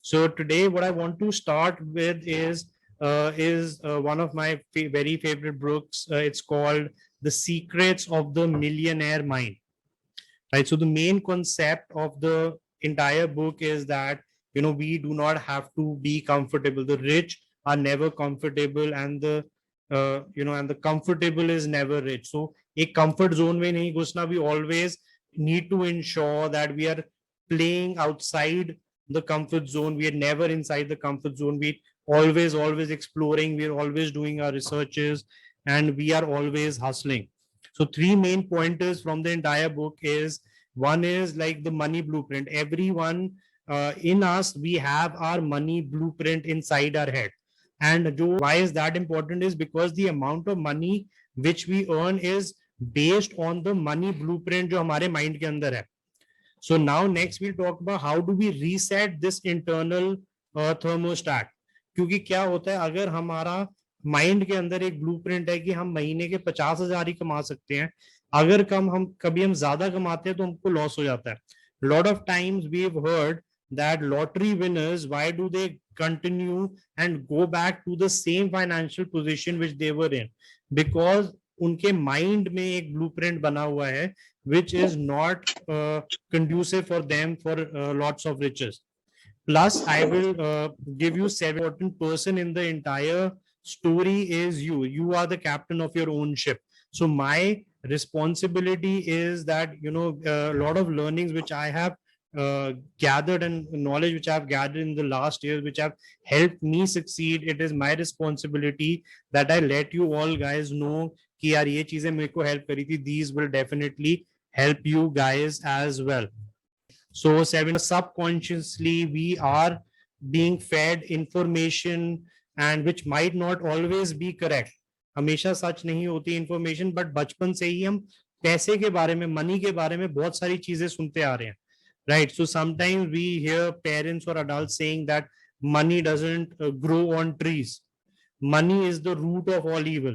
So today, what I want to start with is one of my very favorite books. It's called "The Secrets of the Millionaire Mind." Right. So the main concept of the entire book is that we do not have to be comfortable. The rich are never comfortable, and the comfortable is never rich. So a comfort zone mein nahi ghusna. We always need to ensure that we are playing outside the comfort zone. We are never inside the comfort zone. We always exploring. We are always doing our researches, and we are always hustling. So three main pointers from the entire book is, one is like the money blueprint. Everyone in us, we have our money blueprint inside our head. And why is that important is because the amount of money which we earn is based on the money blueprint जो हमारे mind के अंदर है. So now next we'll talk about how do we reset this internal thermostat. क्योंकि क्या होता है अगर हमारा माइंड के अंदर एक ब्लूप्रिंट है कि हम महीने के 50,000 ही कमा सकते हैं, अगर हम कभी हम ज्यादा कमाते हैं तो हमको लॉस हो जाता है. Lot of times we have heard that lottery winners, why do they continue and go back to the same financial position which they were in? Because उनके माइंड में एक ब्लूप्रिंट बना हुआ है which is not conducive for them for lots of riches. Plus, I will give you 7 important person in the entire story is you. You are the captain of your own ship. So my responsibility is that, a lot of learnings which I have gathered and knowledge which I've gathered in the last years, which have helped me succeed. It is my responsibility that I let you all guys know कि यार ये चीजें मेरे को help करी थी. These will definitely help you guys as well. So subconsciously we are being fed information and which might not always be correct. हमेशा सच नहीं होती information, but बचपन से ही हम पैसे के बारे में, मनी के बारे में बहुत सारी चीजें सुनते आ रहे हैं. Right. So sometimes we hear parents or adults saying that money doesn't grow on trees. Money is the root of all evil.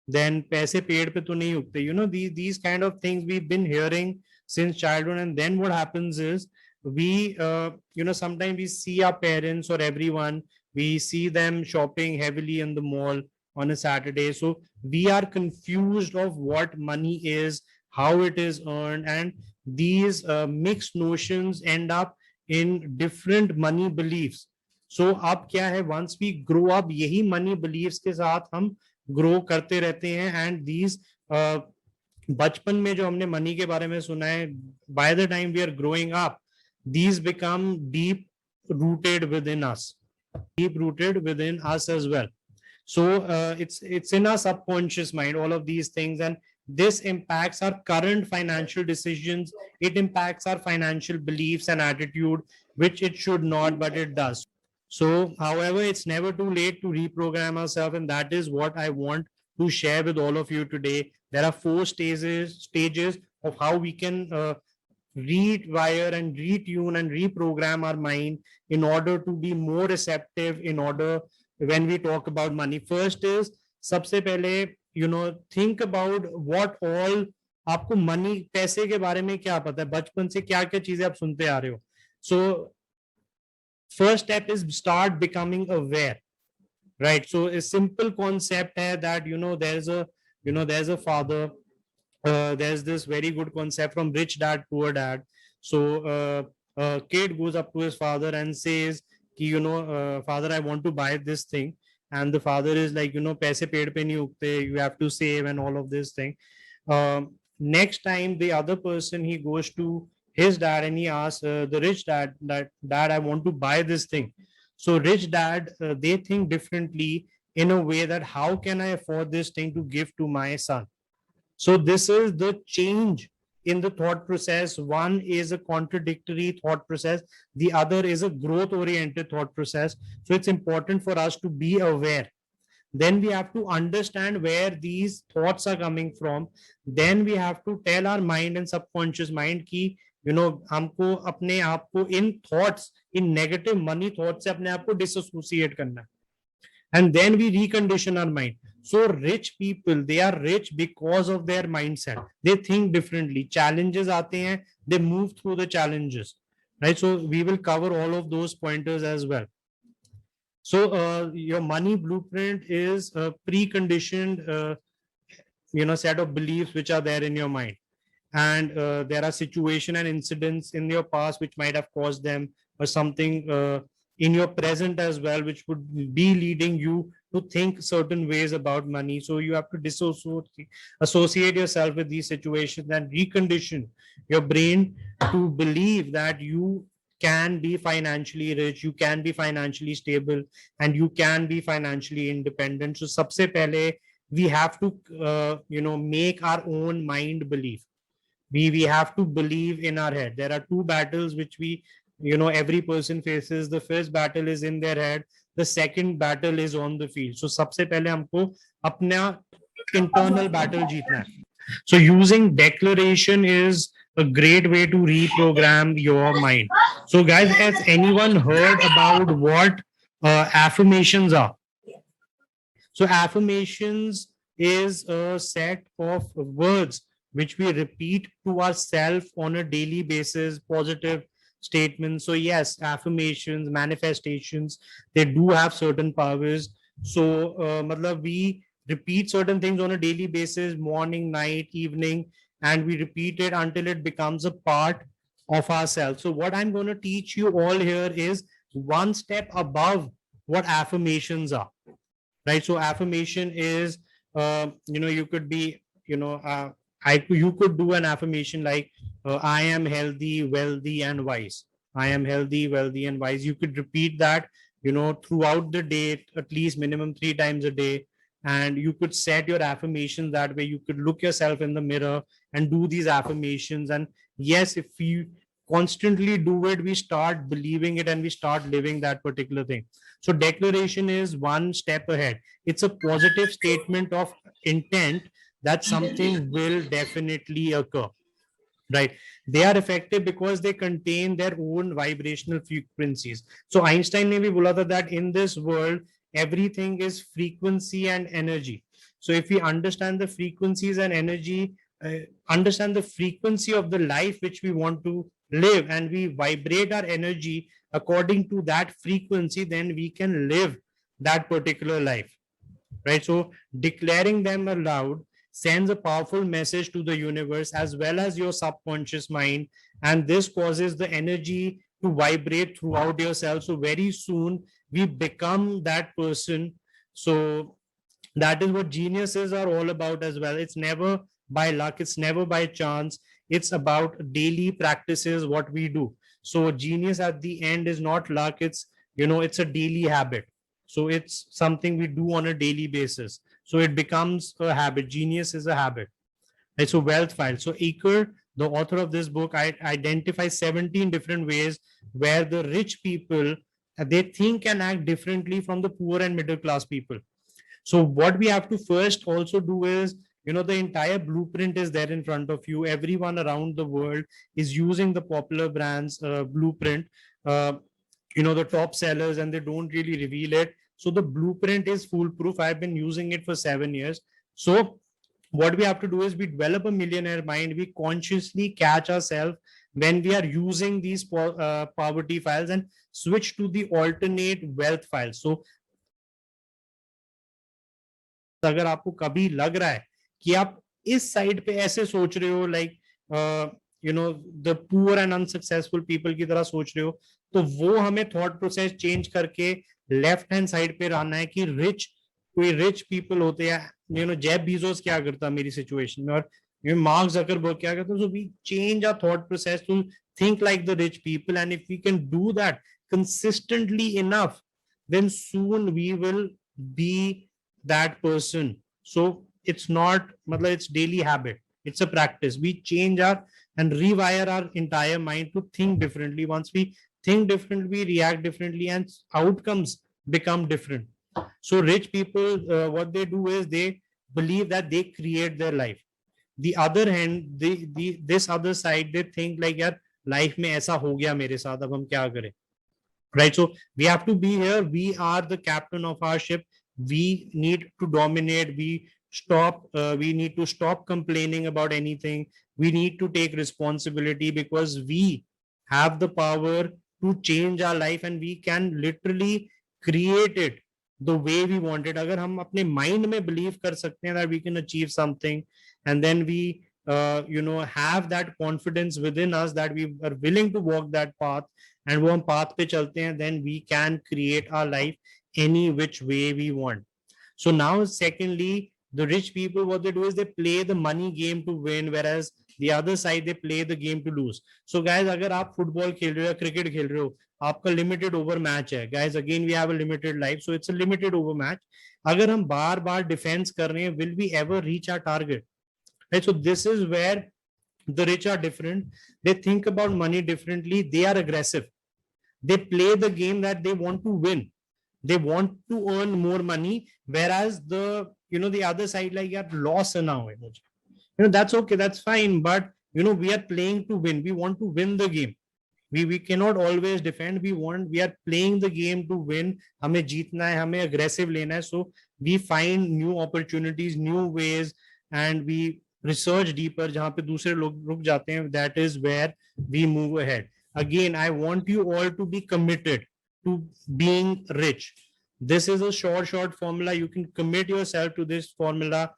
Then पैसे पेड़ पे तो नहीं उगते. These kind of things we've been hearing since childhood. And then what happens is we, sometimes we see our parents or everyone, we see them shopping heavily in the mall on a Saturday. So we are confused of what money is, how it is earned, and these mixed notions end up in different money beliefs. So अब क्या है, once we grow up, यही money beliefs के साथ हम grow करते रहते हैं. And these बचपन में जो हमने money के बारे में सुना है, by the time we are growing up, these become deep rooted within us as well. So it's in our subconscious mind, all of these things, and this impacts our current financial decisions. It impacts our financial beliefs and attitude, which it should not, but it does. So, however, it's never too late to reprogram ourselves, and that is what I want to share with all of you today. There are 4 stages of how we can rewire and retune and reprogram our mind in order to be more receptive in order when we talk about money. First is, सबसे पहले think about what all आपको money, पैसे के बारे में क्या पता है, बचपन से क्या क्या चीजें आप सुनते आ रहे हो. So first step is start becoming aware, right? So a simple concept है that there's a father, there's this very good concept from Rich Dad Poor Dad. So a kid goes up to his father and says कि father, I want to buy this thing. And the father is like, paise ped pe nahi ugte, you have to save and all of this thing. Next time the other person, he goes to his dad and he asks the rich dad, dad, I want to buy this thing. So rich dad, they think differently in a way that how can I afford this thing to give to my son? So this is the change in the thought process. One is a contradictory thought process. The other is a growth oriented thought process. So it's important for us to be aware. Then we have to understand where these thoughts are coming from. Then we have to tell our mind and subconscious mind कि हमको अपने आप को इन thoughts, in negative money thoughts से अपने आप को disassociate करना है. And then we recondition our mind. So rich people, they are rich because of their mindset. They think differently. Challenges aate hain, they move through the challenges. right? So we will cover all of those pointers as well. So your money blueprint is a preconditioned, set of beliefs which are there in your mind, and there are situation and incidents in your past which might have caused them, or something in your present as well which would be leading you to think certain ways about money. So you have to associate yourself with these situations and recondition your brain to believe that you can be financially rich, you can be financially stable, and you can be financially independent. So sabse pehle we have to make our own mind belief. We have to believe in our head. There are two battles which we, every person faces. The first battle is in their head, the second battle is on the field. So सबसे पहले हमको अपना internal battle जीतना है. So using declaration is a great way to reprogram your mind. So guys, has anyone heard about what affirmations are? So affirmations is a set of words which we repeat to ourselves on a daily basis, positive statements. So yes, affirmations, manifestations, they do have certain powers. So matlab we repeat certain things on a daily basis, morning, night, evening, and we repeat it until it becomes a part of ourselves. So what I'm going to teach you all here is one step above what affirmations are, right? So affirmation is, you could be, you could do an affirmation like, I am healthy, wealthy, and wise. I am healthy, wealthy, and wise. You could repeat that, throughout the day, at least minimum 3 times a day. And you could set your affirmations that way. You could look yourself in the mirror and do these affirmations. And yes, if you constantly do it, we start believing it and we start living that particular thing. So declaration is one step ahead. It's a positive statement of intent that something will definitely occur, right? They are effective because they contain their own vibrational frequencies. So Einstein ne bhi bola tha that in this world everything is frequency and energy. So if we understand the frequencies and energy, understand the frequency of the life which we want to live, and we vibrate our energy according to that frequency, then we can live that particular life, right? So declaring them aloud sends a powerful message to the universe as well as your subconscious mind, and this causes the energy to vibrate throughout yourself. So very soon we become that person. So that is what geniuses are all about as well. It's never by luck, it's never by chance, it's about daily practices what we do. So genius at the end is not luck, it's a daily habit. So it's something we do on a daily basis, so it becomes a habit. Genius is a habit, right? So wealth file. So Aker, the author of this book, I identify 17 different ways where the rich people, they think and act differently from the poor and middle class people. So what we have to first also do is, the entire blueprint is there in front of you. Everyone around the world is using the popular brands blueprint, uh, the top sellers, and they don't really reveal it. So the blueprint is foolproof. I've been using it for 7 years. So what we have to do is we develop a millionaire mind. We consciously catch ourselves when we are using these poverty files and switch to the alternate wealth files. So अगर आपको कभी लग रहा है कि आप इस side पे ऐसे सोच रहे हो, like the poor and unsuccessful people की तरह सोच रहे हो, तो वो हमें थॉट प्रोसेस चेंज करके लेफ्ट हैंड साइड पे रहना है कि कोई रिच पीपल होते हैं, जेफ बीजोस क्या करता मेरी सिचुएशन में, और मार्क जकरबर्ग क्या करता. So we change our thought process to think like the rich people, and if we can do that consistently enough, then soon we will be that person. So it's not, it's daily habit, it's a practice. We change our and rewire our entire mind to think differently. Once we think differently, we react differently, and outcomes become different. So rich people, what they do is they believe that they create their life. The other hand, this other side, they think like, यार life में ऐसा हो गया मेरे साथ, अब हम क्या करें, right? So we have to be here. We are the captain of our ship. We need to dominate. We need to stop complaining about anything. We need to take responsibility because we have the power to change our life, and we can literally create it the way we want it. अगर हम अपने mind में believe कर सकते हैं that we can achieve something, and then we have that confidence within us that we are willing to walk that path, and वो हम path पे चलते हैं, then we can create our life any which way we want. So now, secondly, the rich people, what they do is they play the money game to win, whereas the other side, they play the game to lose. So guys, अगर आप football खेल रहे हो या cricket खेल रहे हो, आपका limited over match है. Guys, again, we have a limited life, so it's a limited over match. अगर हम बार बार defense कर रहे हैं, will we ever reach our target? Right? So this is where the rich are different. They think about money differently. They are aggressive. They play the game that they want to win. They want to earn more money, whereas the other side, like, yaar, loss hai na hoye mujhe. That's okay, that's fine, but we are playing to win. We want to win the game. We cannot always defend. We are playing the game to win. हमें जीतना है, हमें aggressive लेना है. So we find new opportunities, new ways, and we research deeper. जहाँ पे दूसरे लोग रुक जाते हैं, that is where we move ahead. Again, I want you all to be committed to being rich. This is a short formula. You can commit yourself to this formula.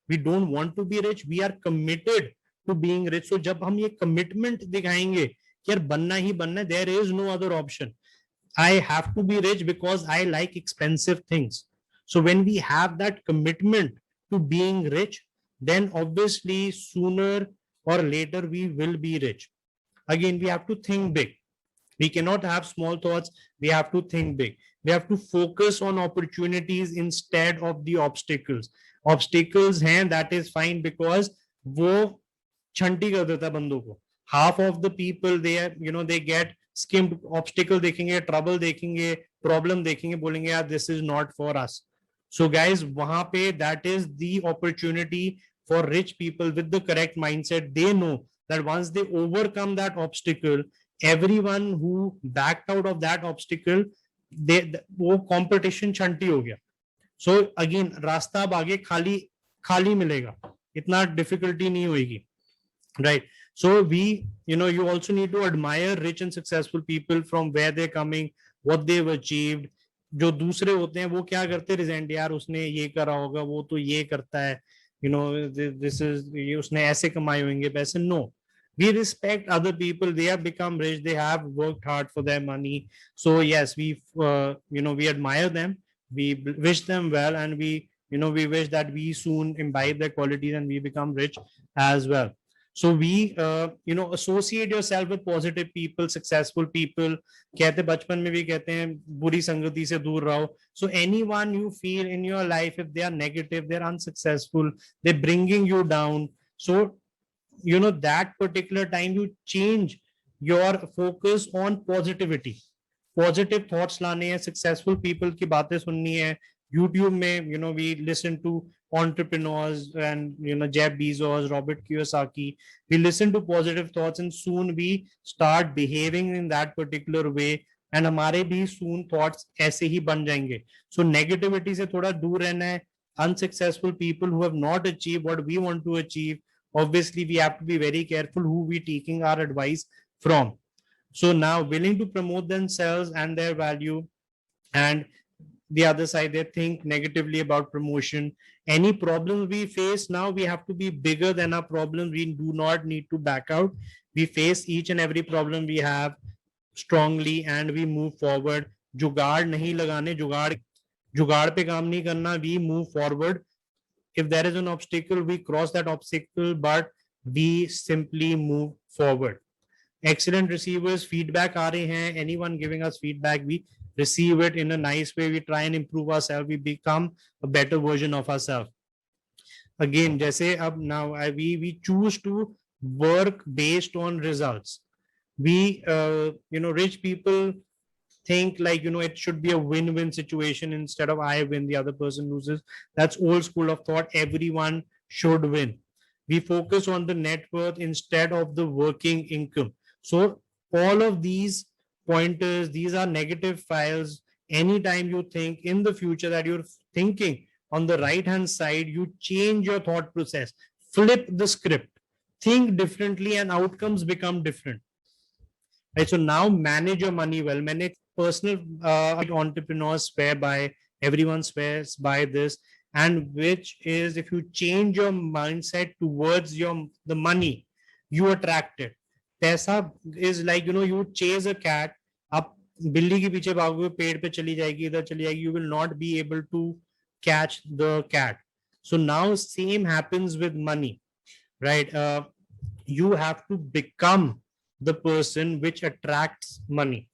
We don't want to be rich. We are committed to being rich. So जब हम ये commitment दिखाएंगे कि यार बनना ही बनना है, there is no other option. I have to be rich because I like expensive things. So when we have that commitment to being rich, then obviously sooner or later we will be rich. Again, we have to think big. We cannot have small thoughts. We have to think big. We have to focus on opportunities instead of the obstacles. Obstacles हैं, that is fine, because वो छंटी कर देता है बंदों को. Half of the people, they get skimmed. Obstacle देखेंगे, trouble देखेंगे, problem देखेंगे, बोलेंगे यार this is not for us. So guys, वहां पे that is the opportunity for rich people with the correct mindset. They know that once they overcome that obstacle, everyone who backed out of that obstacle, वो competition छंटी हो गया. So again, रास्ता अब आगे खाली मिलेगा, इतना difficulty नहीं होगी, right? So you also need to admire rich and successful people from where they're coming, what they've achieved. जो दूसरे होते हैं वो क्या करते हैं, रिजेंट, यार उसने ये करा होगा, वो तो ये करता है, this is, उसने ऐसे कमाए होंगे पैसे. No, we respect other people. They have become rich. They have worked hard for their money. So yes, we admire them. We wish them well, and we wish that we soon imbibe their qualities and we become rich as well. So we associate yourself with positive people, successful people. कहते बचपन में भी कहते हैं बुरी संगति से दूर रहो. So anyone you feel in your life, if they are negative, they're unsuccessful, they're bringing you down. So that particular time you change your focus on positivity. Positive thoughts लाने हैं, successful people की बातें सुननी है. YouTube में we listen to entrepreneurs and Jeff Bezos, Robert Kiyosaki. We listen to positive thoughts, and soon we start behaving in that particular way, and हमारे भी soon thoughts ऐसे ही बन जाएंगे. So negativity से थोड़ा दूर रहना है. Unsuccessful people who have not achieved what we want to achieve, obviously we have to be very careful who we taking our advice from. So now, willing to promote themselves and their value, and the other side, they think negatively about promotion. Any problems we face now, we have to be bigger than our problems. We do not need to back out. We face each and every problem we have strongly, and we move forward. जुगाड़ नहीं लगाने, जुगाड़ पे काम नहीं करना. We move forward. If there is an obstacle, we cross that obstacle, but we simply move forward. Excellent receivers, feedback आ रहे हैं. Anyone giving us feedback, we receive it in a nice way. We try and improve ourselves. We become a better version of ourselves. Again, जैसे अब now we choose to work based on results. We rich people think like it should be a win-win situation instead of I win, the other person loses. That's old school of thought. Everyone should win. We focus on the net worth instead of the working income. So all of these pointers, these are negative files. Anytime you think in the future that you're thinking on the right hand side, you change your thought process, flip the script, think differently, and outcomes become different. right? So now manage your money well. Manage personal entrepreneurs swear by, everyone swears by this, and which is if you change your mindset towards the money, you attract it. Paisa is like, you chase a cat. आप बिल्ली के पीछे भागोगे, पेड़ पे चली जाएगी, इधर चली जाएगी, you will not be able to catch the cat. So now same happens with money, right? You have to become the person which attracts money.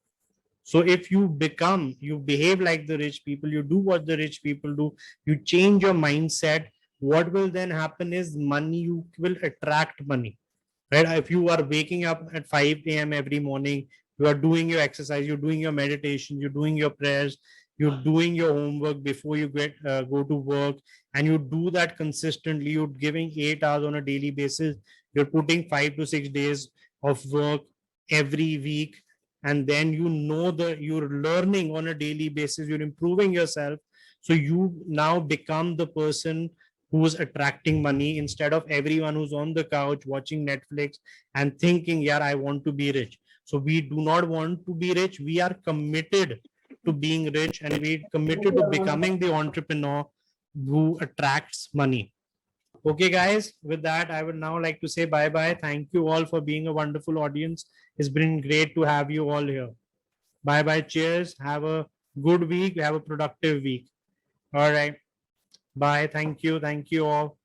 So if you behave like the rich people, you do what the rich people do, you change your mindset, what will then happen is money, you will attract money, right? If you are waking up at 5 a.m. every morning, you are doing your exercise, you're doing your meditation, you're doing your prayers, you're doing your homework before you go to work, and you do that consistently, you're giving 8 hours on a daily basis, you're putting 5 to 6 days of work every week, and then you're learning on a daily basis, you're improving yourself, so you now become the person who's attracting money instead of everyone who's on the couch watching Netflix and thinking, yeah, I want to be rich. So we do not want to be rich. We are committed to being rich, and we're committed to becoming the entrepreneur who attracts money. Okay, guys, with that, I would now like to say bye bye. Thank you all for being a wonderful audience. It's been great to have you all here. Bye bye. Cheers. Have a good week. Have a productive week. All right. Bye. Thank you. Thank you all.